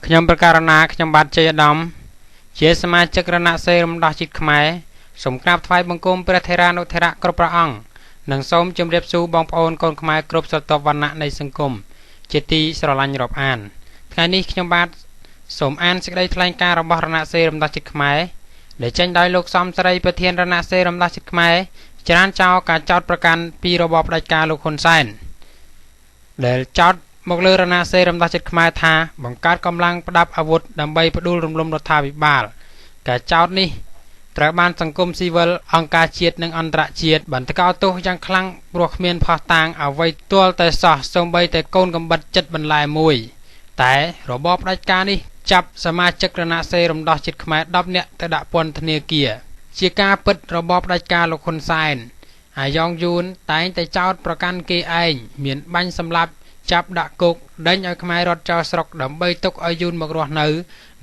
ខ្ញុំប្រការណាខ្ញុំបាទជ័យឧត្តមជាសមាជិករណសិរ្សរំដោះជាតិខ្មែរសូមក្រាបថ្វាយបង្គំព្រះថេរានុថេរៈគ្រប់ព្រះអង្គនិងសូមជម្រាបសួរបងប្អូនកូនខ្មែរគ្រប់ស្រទាប់វណ្ណៈនៃសង្គមជាទីស្រឡាញ់រាប់អានថ្ងៃនេះខ្ញុំបាទសូមអានសេចក្តីថ្លែងការណ៍របស់រណសិរ្សរំដោះជាតិខ្មែរដែលចេញដោយលោកសំសេរីប្រធានរណសិរ្សរំដោះជាតិខ្មែរច្រានចោលការចោទប្រកាន់ពីរបបផ្ដាច់ការលោកហ៊ុនសែនដែលចោទមកលើរណសិរ្សរំដោះជាតិខ្មែរថាបង្កើតកម្លាំងផ្ដាប់អាវុធដើម្បីផ្ដួលរំលំរដ្ឋាភិបាលការចោទនេះត្រូវបានសង្គមស៊ីវិលអង្គការជាតិនិងអន្តរជាតិបានថ្កោលទោសយ៉ាងខ្លាំងព្រោះគ្មានភស្តុតាងអ្វីទាល់តែសោះសូម្បីតែកូនកំបិតចិត្តបន្លែមួយតែរបបផ្ដាច់ការនេះចាប់សមាជិករណសិរ្សរំដោះជាតិខ្មែរ10នាក់ទៅដាក់ពន្ធនាគារជាការពិតរបបផ្ដាច់ការលោកហ៊ុនសែនអាយ៉ងយួនតែងតែចោទប្រកាន់គេឯងមានបាញ់សម្លាប់ចាប់ដាក់គុកដេញឲ្យខ្មែររត់ចោលស្រុកដើម្បីទុកឲ្យយួនមករស់នៅ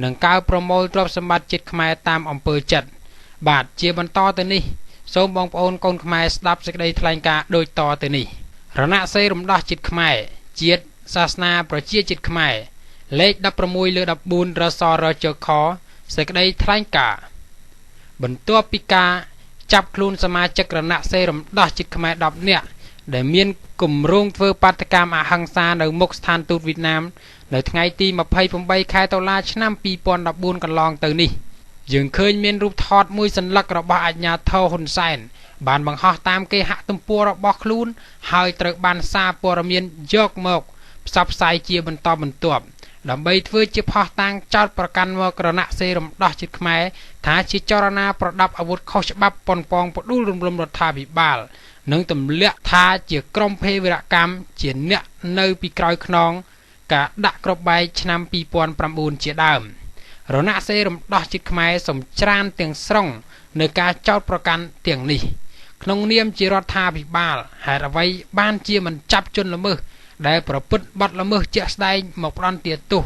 និងកើបប្រមូលទ្រព្យសម្បត្តិជាតិខ្មែរតាមអំពើចិត្តបាទជាបន្តទៅនេះសូមបងប្អូនកូនខ្មែរស្ដាប់សេចក្តីថ្លែងការណ៍ដូចតទៅនេះរណសិរ្សរំដោះជាតិខ្មែរជាតិសាសនាប្រជាជាតិខ្មែរលេខ16/14រសរជខសេចក្តីថ្លែងការណ៍បន្ទាប់ពីការចាប់ខ្លួនសមាជិករណសិរ្សរំដោះជាតិខ្មែរ10នាក់ដែលមានគម្រោងធ្វើបាតកម្មអហិង្សានៅមុខស្ថានទូតវៀតណាមនៅថ្ងៃទី28ខែតុលាឆ្នាំ2014កន្លងទៅនេះយើងឃើញមានរូបថតមួយសន្លឹករបស់អាជ្ញាធរហ៊ុនសែនបានបង្ហោះតាមគេហទំព័ររបស់ខ្លួនហើយត្រូវបានសារព័ត៌មានយកមកផ្សព្វផ្សាយជាបន្តបន្ទាប់ដើម្បីធ្វើជាផុសតាងចោទប្រកាន់មករណសិរ្សរំដោះជាតិខ្មែរថាជាចលនាប្រដាប់អាវុធខុសច្បាប់ប៉ុនប៉ងផ្ដួលរំលំរដ្ឋាភិបាលនិងទម្លាក់ថាជាក្រុមភេរវកម្មជាអ្នកនៅពីក្រោយខ្នងការដាក់ក្របបែកឆ្នាំ2009ជាដើមរណសិរ្សរំដោះជាតិខ្មែរសំច្រានទាំងស្រុងនៅការចោទប្រកាន់ទាំងនេះក្នុងនាមជារដ្ឋាភិបាលហេតុអ្វីបានជាមិនចាប់ជនល្មើសដែលប្រព្រឹត្តបទល្មើសជាក់ស្ដែងមកផ្ដន្ទាទោស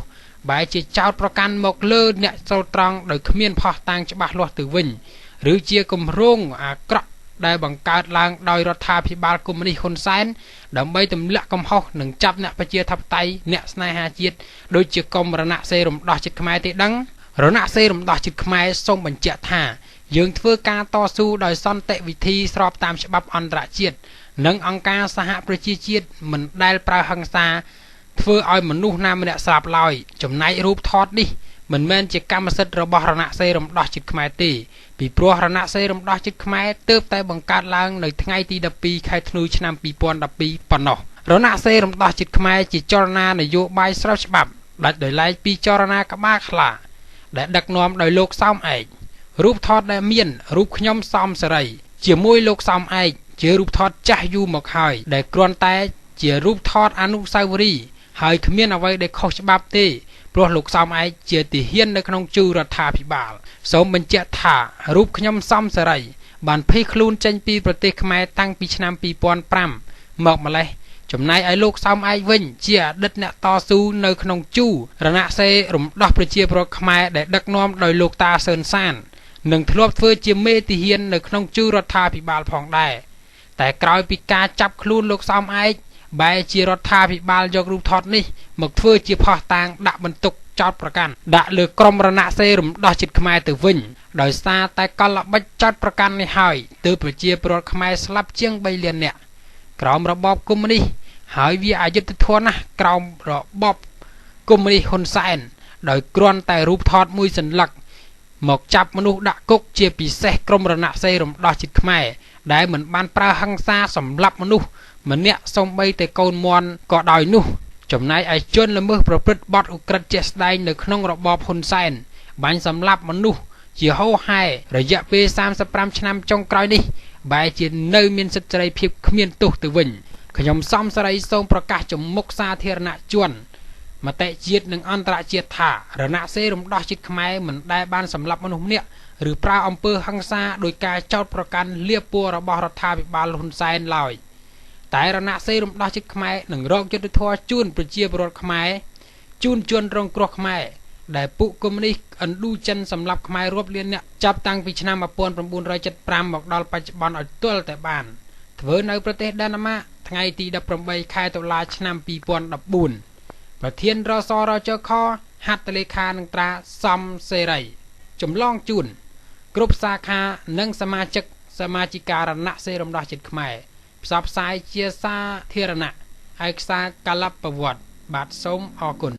បែរជាចោទប្រកាន់មកលើអ្នកចូលត្រង់ដោយគ្មានភស្តុតាងច្បាស់លាស់ទៅវិញឬជាគម្រោងអាក្រក់ដែលបង្កើតឡើងដោយរដ្ឋាភិបាលកុម្មុយនីសហ៊ុនសែនដើម្បីទម្លាក់កំហុសនិងចាប់អ្នកប្រជាធិបតេយ្យអ្នកស្នេហាជាតិដូចជាកុំរណសិរ្សរំដោះជាតិខ្មែរទេដឹងរណសិរ្សរំដោះជាតិខ្មែរសូមបញ្ជាក់ថាយើងធ្វើការតស៊ូដោយសន្តិវិធីស្របតាមច្បាប់អន្តរជាតិនិងអង្គការសហប្រជាជាតិមិនដែលប្រើហិង្សាធ្វើឲ្យមនុស្សណាម្នាក់ស្លាប់ឡើយចំណែករូបថតនេះមិនមែនជាកម្មសិទ្ធិរបស់រណសិរ្សរំដោះជាតិខ្មែរទេពីព្រោះរណសិរ្សរំដោះជាតិខ្មែរទើបតែបង្កើតឡើងនៅថ្ងៃទី12ខែធ្នូឆ្នាំ2012ប៉ុណ្ណោះរណសិរ្សរំដោះជាតិខ្មែរជាចលនានយោបាយស្របច្បាប់ដាច់ដោយឡែកពីចលនាក្បាលខ្លាដែលដឹកនាំដោយលោកសោមឯករូបថតដែលមានរូបខ្ញុំសំសេរីជាមួយលោកសោមឯកជារូបថតចាស់យូរមកហើយដែលគ្រាន់តែជារូបថតអនុស្សាវរីយ៍ហើយគ្មានអ្វីដែលខុសច្បាប់ទេព្រោះលោកសោមឯកជាទាហាននៅក្នុងជួររដ្ឋាភិបាលសូមបញ្ជាក់ថារូបខ្ញុំសំសេរីបានភៀសខ្លួនចេញពីប្រទេសខ្មែរតាំងពីឆ្នាំ2005មកម្លេះចំណែកឲ្យលោកសោមឯកវិញជាអតីតអ្នកតស៊ូនៅក្នុងជួររណសិរ្សរំដោះប្រជាពលរដ្ឋខ្មែរដែលដឹកនាំដោយលោកតាសឿនសាននិងធ្លាប់ធ្វើជាមេទាហាននៅក្នុងជួររដ្ឋាភិបាលផងដែរតែក្រោយពីការចាប់ខ្លួនលោកសោមឯកបែរជារដ្ឋាភិបាលយករូបថតនេះមកធ្វើជាផុសតាងដាក់បន្ទុកចោទប្រកាន់ដាក់លើក្រុមរណសិរ្សរំដោះជាតិខ្មែរទៅវិញដោយសារតែកលល្បិចចោទប្រកាន់នេះហើយទើបប្រជាពលរដ្ឋខ្មែរស្លាប់ជាង3លាននាក់ក្រោមរបបកុម្មុយនីសហើយវាអយុត្តិធម៌ណាស់ក្រោមរបបកុម្មុយនីសហ៊ុនសែនដោយគ្រាន់តែរូបថតមួយសន្លឹកមកចាប់មនុស្សដាក់គុកជាពិសេសក្រុមរណសិរ្សរំដោះជាតិខ្មែរដែលមិនបានប្រើហិង្សាសម្លាប់មនុស្សម្នាក់សូម្បីតែកូនមន់ក៏ដោយនោះចំណែកឯជនល្មើសប្រព្រឹត្តបទឧក្រិដ្ឋជាក់ស្ដែងនៅក្នុងរបបហ៊ុនសែនបាញ់សម្លាប់មនុស្សជាហូរហែរយៈពេល35ឆ្នាំចុងក្រោយនេះបែរជានៅមានសិទ្ធិសេរីភាពគ្មានទោសទៅវិញខ្ញុំសំសេរីសូមប្រកាសចំមុខសាធារណជនមតិជាតិនិងអន្តរជាតិថារណសិរ្សរំដោះជាតិខ្មែរមិនដែលបានសម្លាប់មនុស្សម្នាក់ឬប្រើអំពើហិង្សាដោយការចោទប្រកាន់លៀបពណ៌របស់រដ្ឋាភិបាលហ៊ុនសែនឡើយតែរណសិរ្សរំដោះជាតិខ្មែរនឹងរកយុត្តិធម៌ជូនប្រជាពលរដ្ឋខ្មែរជូនជនរងគ្រោះខ្មែរដែលពួកកុម្មុយនីសឥណ្ឌូចិនសម្លាប់ខ្មែររាប់លាននាក់ចាប់តាំងពីឆ្នាំ1975មកដល់បច្ចុប្បន្នឲ្យទាល់តែបានធ្វើនៅប្រទេសដាណាម៉ាកថ្ងៃទី18ខែតុលាឆ្នាំ2014ប្រធានរសរជខ ហត្ថលេខានឹងត្រាសំសេរីចម្លងជូនគ្រប់សាខានិងសមាជិកសមាជិការណសិរំដោះជាតិខ្មែរផ្សព្វផ្សាយជាសាធារណៈឯកសារកលបវត្តបាទសូមអរគុណ